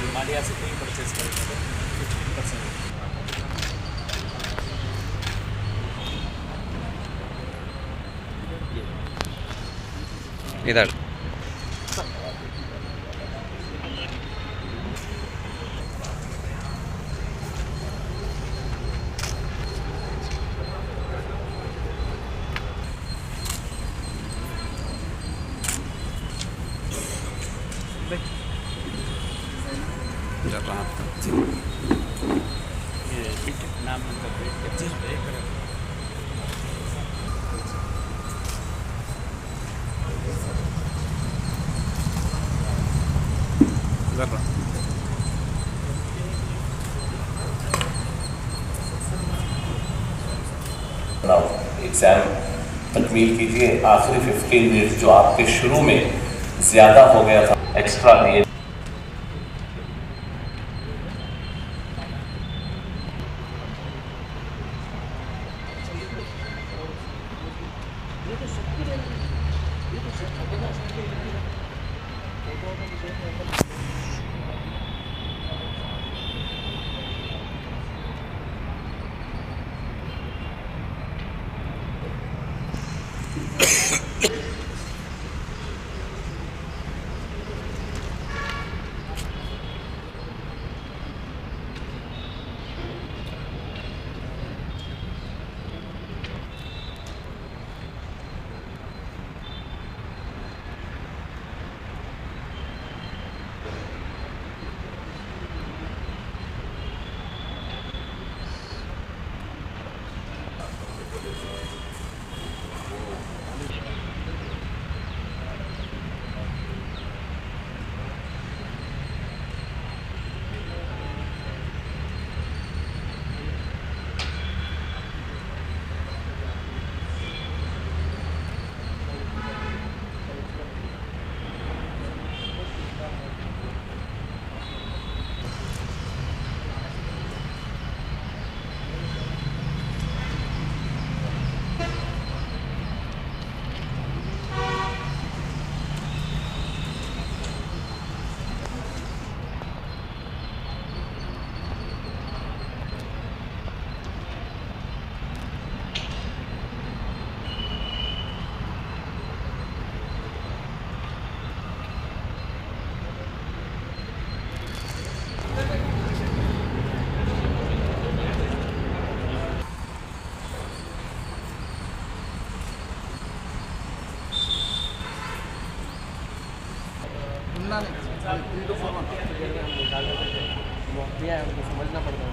हिमालय से कोई परचेज करेगा तो 15%। इधर ये टिकट नाम उनका वेट कर एग्ज़ाम तकमील कीजिए। आखिरी 15 मिनट जो आपके शुरू में ज़्यादा हो गया था, एक्स्ट्रा दिए। समझना पड़ता है।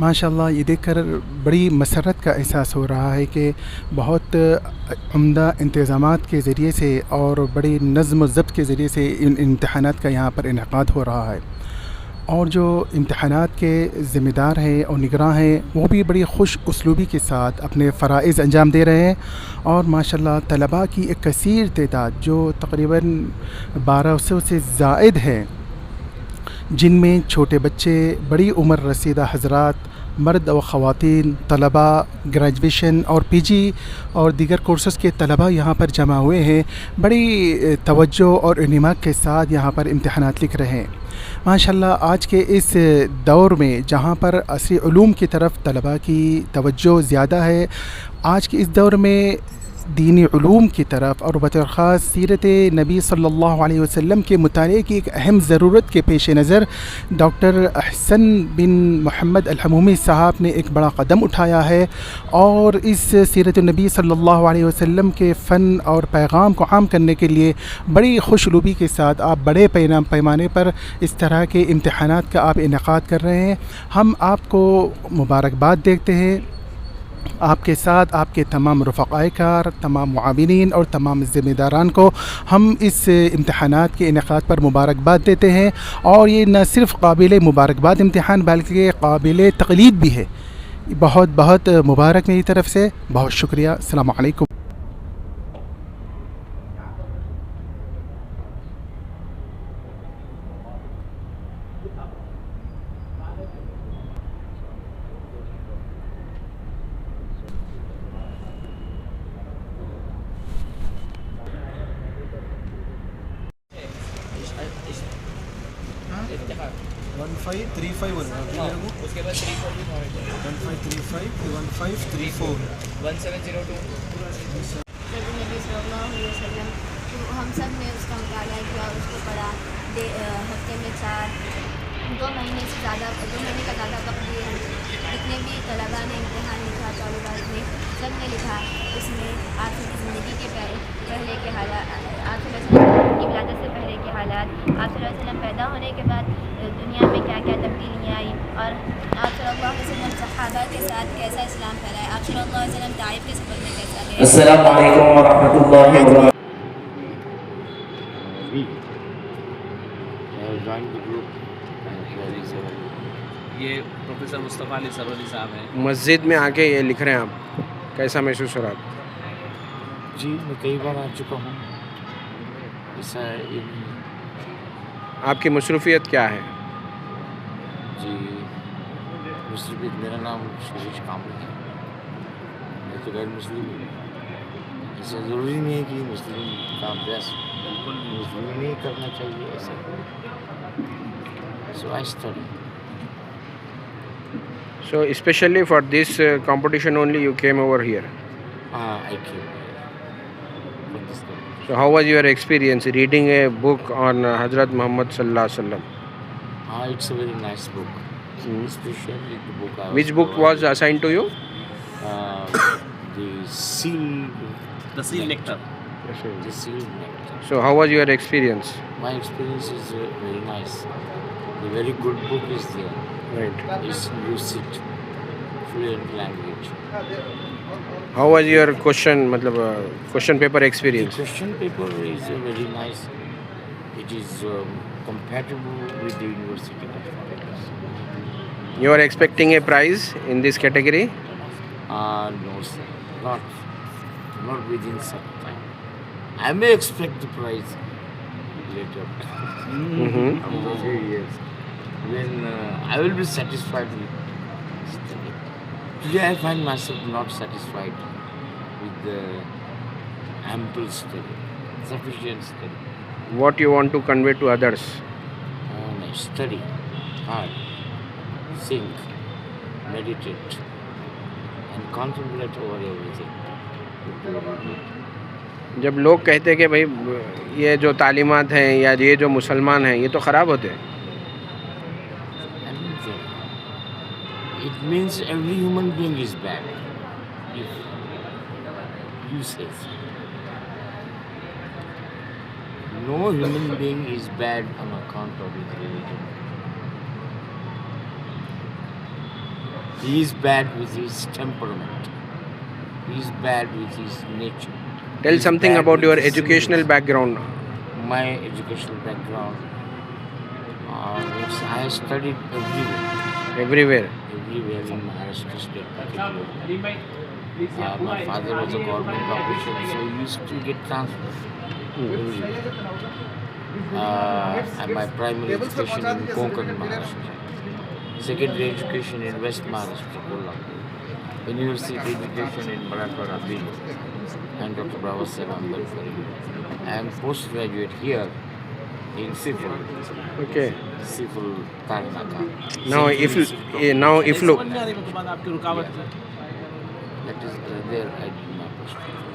माशाल्लाह ये देखकर बड़ी मसरत का एहसास हो रहा है कि बहुत उम्दा इंतज़ामात के ज़रिए से और बड़ी नज़्म व ज़ब्त के ज़रिए से इन इम्तहानात का यहाँ पर इनेकाद हो रहा है, और जो इम्तहानात के ज़िम्मेदार हैं और निगरां हैं वो भी बड़ी खुश उसलूबी के साथ अपने फ़राइज़ अंजाम दे रहे हैं। और माशाल्लाह तलबा की एक कसीर तादाद जो तकरीबन 1200 से ज़ायद है, जिनमें छोटे बच्चे, बड़ी उम्र रसीदा हज़रात, मर्द व ख़वातीन, तलबा, ग्रेजुएशन और पीजी और दीगर कोर्सेज़ के तलबा यहाँ पर जमा हुए हैं। बड़ी तवज्जो और इन्हिमाक के साथ यहाँ पर इम्तहानात लिख रहे हैं। माशाल्लाह आज के इस दौर में जहाँ पर असरी उलूम की तरफ तलबा की तवज्जो ज़्यादा है, आज के इस दौर में दीनी उलूम की तरफ और बतौर ख़ास सीरत नबी सल्लल्लाहु अलैहि वसल्लम के मुताले की एक अहम ज़रूरत के पेश नज़र डॉक्टर अहसन बिन मोहम्मद अल-हमूमी साहब ने एक बड़ा कदम उठाया है और इस सीरत नबी सल्लल्लाहु अलैहि वसल्लम के फ़न और पैगाम को आम करने के लिए बड़ी खुशरूबी के साथ आप बड़े पैमाने पर इस तरह के इम्तहानात का आप इनेकाद कर रहे हैं। हम आपको मुबारकबाद देते हैं। आपके साथ आपके तमाम रफ़क़ाए कार, तमाम मुआविनीन और तमाम ज़िम्मेदारान को हम इस इम्तहानात के इनेकाद पर मुबारकबाद देते हैं। और ये न सिर्फ़ काबिल मुबारकबाद इम्तहान बल्कि काबिल तक़लीद भी है। बहुत बहुत मुबारक मेरी तरफ़ से, बहुत शुक्रिया। अस्सलामु अलैकुम। इफ्तिखार 1535 उसके बाद 340 1535 1534 1702 नबी सल्लल्लाहु अलैहि वसल्लम, तो हम सब ने उसका मुताला किया, उसको पढ़ा। हफ्ते में 2 महीने का ज़्यादा वक्त दिए हैं। जितने भी तलबा ने इम्तहान लिखा, तालिबात ने सब ने लिखा। इसमें आखिर ज़िंदगी के पहले के हालात, आप की विलादत से पहले के हालात, आप सल्लल्लाहु अलैहि वसल्लम पैदा होने के बाद दुनिया में क्या क्या तब्दीलियाँ आई, और आप सल्लल्लाहु अलैहि वसल्लम सहाबा के साथ कैसा इस्लाम फैलाया, आप सल्लल्लाहु अलैहि वसल्लम ताइफ के सफ़र में कैसा गए। अस्सलामु अलैकुम व रहमतुल्लाहि व बरकातहू। ये प्रोफेसर मुस्तफ़ा अली सरवली साहब हैं। मस्जिद में आके ये लिख रहे हैं आप, कैसा महसूस हो रहा है? जी मैं कई बार आ चुका हूँ। ऐसा आपकी मसरूफ़ियत क्या है? जी मुस्लिम, मेरा नाम शरीश कामल है। मैं तो गैर मुस्लिम हूँ। ऐसा ज़रूरी नहीं है कि मुस्लिम का अभ्यास बिल्कुल मुस्लिम नहीं करना चाहिए। ऐसा so I study. So especially for this competition only you came over here. I came for this competition. So how was your experience reading a book on Hazrat Muhammad sallallahu alaihi wasallam? It's a very nice book. Especially the book. Which book was assigned to you? The Seal. The Seal Nectar. The Seal Nectar. So how was your experience? My experience is very nice. The very good book is there. Right. It's lucid, fluent language. How was your question paper The experience? question paper is very nice. It is compatible with the University of Paris. You are expecting a prize in this category? No sir, not within some time. I may expect the prize later. After a few years, when I will be satisfied with study. Today I find myself not satisfied with the ample study, sufficient study. What you want to convey to others? Study hard, think, meditate, and contemplate over everything. जब लोग कहते हैं कि भाई ये जो तालीमात हैं या ये जो मुसलमान हैं ये तो ख़राब होते हैं, It means every human being is bad. If you say so. No human being is bad on account of his religion. He is bad with his temperament. He is bad with his nature. Tell He is something bad about with your his educational singleness. background. My educational background, I studied Everywhere. everywhere in Maharashtra state particularly. My father was a government official, so he used to get transfer everywhere. And my primary education in Konkan, Maharashtra. Secondary education in West Maharashtra, Kolhapur. University education in Marathwada, Bhil, and Dr. Baba Saheb Ambedkar. And postgraduate here in Siful, Okay. Tarnaka. Now if look, That is there I did my postgraduate.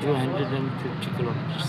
250 kilometers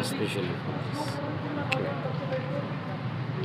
Especially for this.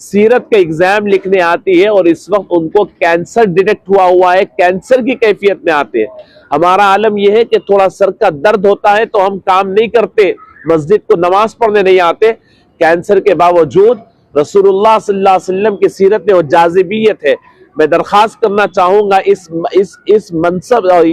सीरत का exam लिखने आती है और इस वक्त उनको cancer detect हुआ है, कैंसर की कैफियत में आते हैं। हमारा आलम यह है कि थोड़ा सर का दर्द होता है तो हम काम नहीं करते, मस्जिद को नमाज पढ़ने नहीं आते। कैंसर के बावजूद रसूलुल्लाह सल्लल्लाहु अलैहि वसल्लम की सीरत में वो जाज़िबियत है। मैं दरख्वास्त करना चाहूंगा इस मनसब और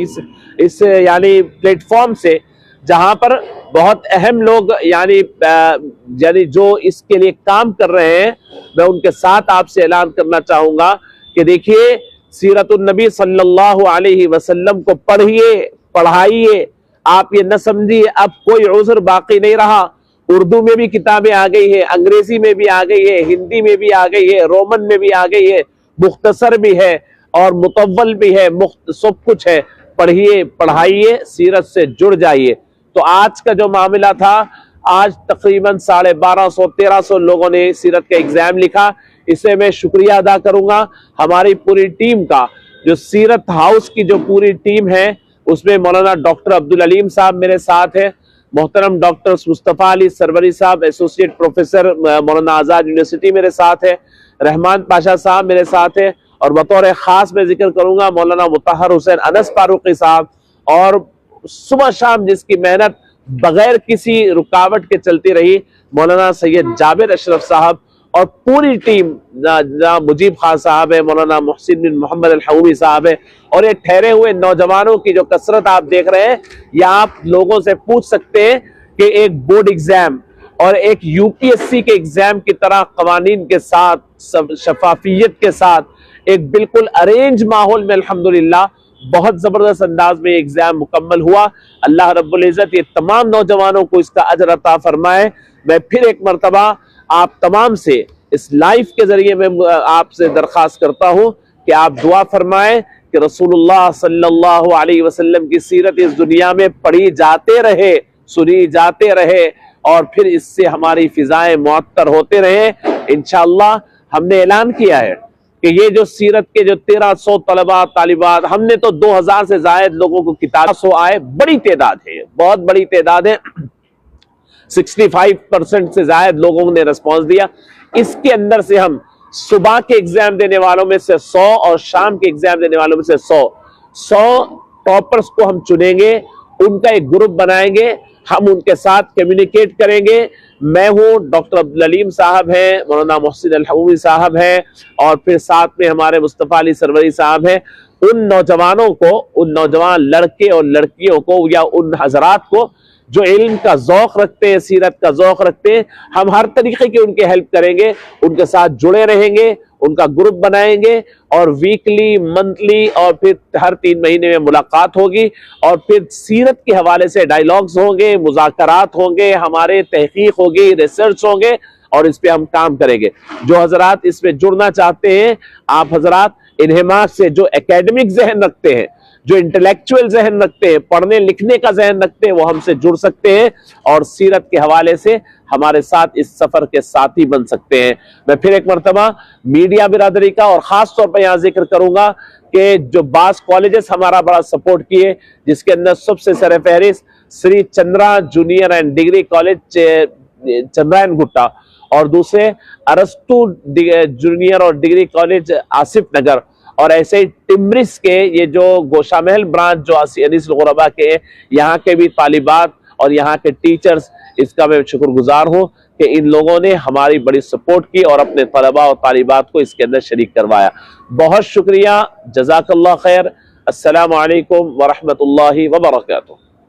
इस यानी प्लेटफॉर्म से, जहां पर बहुत अहम लोग यानी जो इसके लिए काम कर रहे हैं, मैं उनके साथ आपसे ऐलान करना चाहूंगा कि देखिए, सीरतुन नबी सल्लल्लाहु अलैहि वसल्लम को पढ़िए, पढ़ाइए। आप ये न समझिए अब कोई उज़्र बाकी नहीं रहा। उर्दू में भी किताबें आ गई है, अंग्रेजी में भी आ गई है, हिंदी में भी आ गई है, रोमन में भी आ गई है, मुख्तसर भी है और मुतव्वल भी है, सब कुछ है। पढ़िए, पढ़ाइए, सीरत से जुड़ जाइए। तो आज का जो मामला था, आज तकरीबन 1250-1300 लोगों ने सीरत का एग्जाम लिखा। इसे मैं शुक्रिया अदा करूंगा हमारी पूरी टीम का, जो सीरत हाउस की जो पूरी टीम है, उसमें मौलाना डॉक्टर अब्दुल अलीम साहब मेरे साथ है, मोहतरम डॉक्टर मुस्तफ़ा अली सरवरी साहब एसोसिएट प्रोफेसर मौलाना आज़ाद यूनिवर्सिटी मेरे साथ है, रहमान पाशा साहब मेरे साथ है, और बतौर खास मैं जिक्र करूंगा मौलाना मुतहर हुसैन अनस फारूकी साहब, और सुबह शाम जिसकी मेहनत बगैर किसी रुकावट के चलती रही मौलाना सैयद जाबिर अशरफ साहब, और पूरी टीम मुजीब खान साहब है, मौलाना मोहसिन बिन मोहम्मद अल-हऊमी साहब है, और ये ठहरे हुए नौजवानों की जो कसरत आप देख रहे हैं, या आप लोगों से पूछ सकते हैं कि एक बोर्ड एग्जाम और एक यूपीएससी के एग्जाम की तरह कवानीन के साथ, शफाफियत के साथ, एक बिल्कुल अरेंज माहौल में अल्हम्दुलिल्लाह बहुत जबरदस्त अंदाज में एग्जाम मुकम्मल हुआ। अल्लाह रब्बुल इज्जत ये तमाम नौजवानों को इसका अजर अता फरमाए। मैं फिर एक मरतबा आप तमाम से इस लाइव के जरिए मैं आपसे दरख्वास्त करता हूँ कि आप दुआ फरमाएं कि रसूलुल्लाह सल्लल्लाहु अलैहि वसल्लम की सीरत इस दुनिया में पढ़ी जाते रहे, सुनी जाते रहे, और फिर इससे हमारी फिजाएं मुअत्तर होते रहे। इंशाअल्लाह हमने ऐलान किया है कि ये जो सीरत के जो 1300 तलबा तालिबात, हमने तो 2000 से जायद लोगों को किताब 100 आए, बड़ी तादाद है, बहुत बड़ी तादाद है। 65% से जायद लोगों ने रिस्पॉन्स दिया। इसके अंदर से हम सुबह के एग्जाम देने वालों में से 100 और शाम के एग्जाम देने वालों में से 100 टॉपर्स को हम चुनेंगे, उनका एक ग्रुप बनाएंगे, हम उनके साथ कम्युनिकेट करेंगे। मैं हूँ, डॉक्टर अब्दुल अलीम साहब हैं, मौलाना मोहसिन अल-हऊमी साहब हैं, और फिर साथ में हमारे मुस्तफ़ा अली सरवरी साहब हैं। उन नौजवानों को, उन नौजवान लड़के और लड़कियों को, या उन हजरात को जो इल्म का ज़ौक़ रखते हैं, सीरत का ज़ौक़ रखते हैं, हम हर तरीके की उनके हेल्प करेंगे, उनके साथ जुड़े रहेंगे, उनका ग्रुप बनाएंगे, और वीकली, मंथली, और फिर हर 3 महीने में मुलाकात होगी, और फिर सीरत के हवाले से डायलॉग्स होंगे, मुज़ाकरात होंगे, हमारे तहकीक होगी, रिसर्च होंगे, और इस पे हम काम करेंगे। जो हजरात इसमें जुड़ना चाहते हैं, आप हजरात इन्हेमाक से, जो एकेडमिक जहन रखते हैं, जो इंटेलेक्चुअल जहन रखते हैं, पढ़ने लिखने का जहन रखते हैं, वो हमसे जुड़ सकते हैं और सीरत के हवाले से हमारे साथ इस सफर के साथी बन सकते हैं। मैं फिर एक मरतबा मीडिया बिरादरी का और खास तौर पर यहाँ जिक्र करूंगा कि जो बास कॉलेजेस हमारा बड़ा सपोर्ट किए, जिसके अंदर सबसे सर फहरिस्त Shri Chandra junior and degree college Chandrayangutta, और दूसरे अरस्तु जूनियर और डिग्री कॉलेज आसिफ नगर, और ऐसे ही टिम्रिस के ये जो गोशा महल ब्रांच जो अनीस गुरबा के, यहाँ के भी तालिबात और यहाँ के टीचर्स, इसका मैं शुक्रगुजार हूँ कि इन लोगों ने हमारी बड़ी सपोर्ट की और अपने तलबा और तालिबात को इसके अंदर शरीक करवाया। बहुत शुक्रिया, जज़ाकल्लाह खैर। अस्सलामु अलैकुम व रहमतुल्लाहि व बरकातुहू।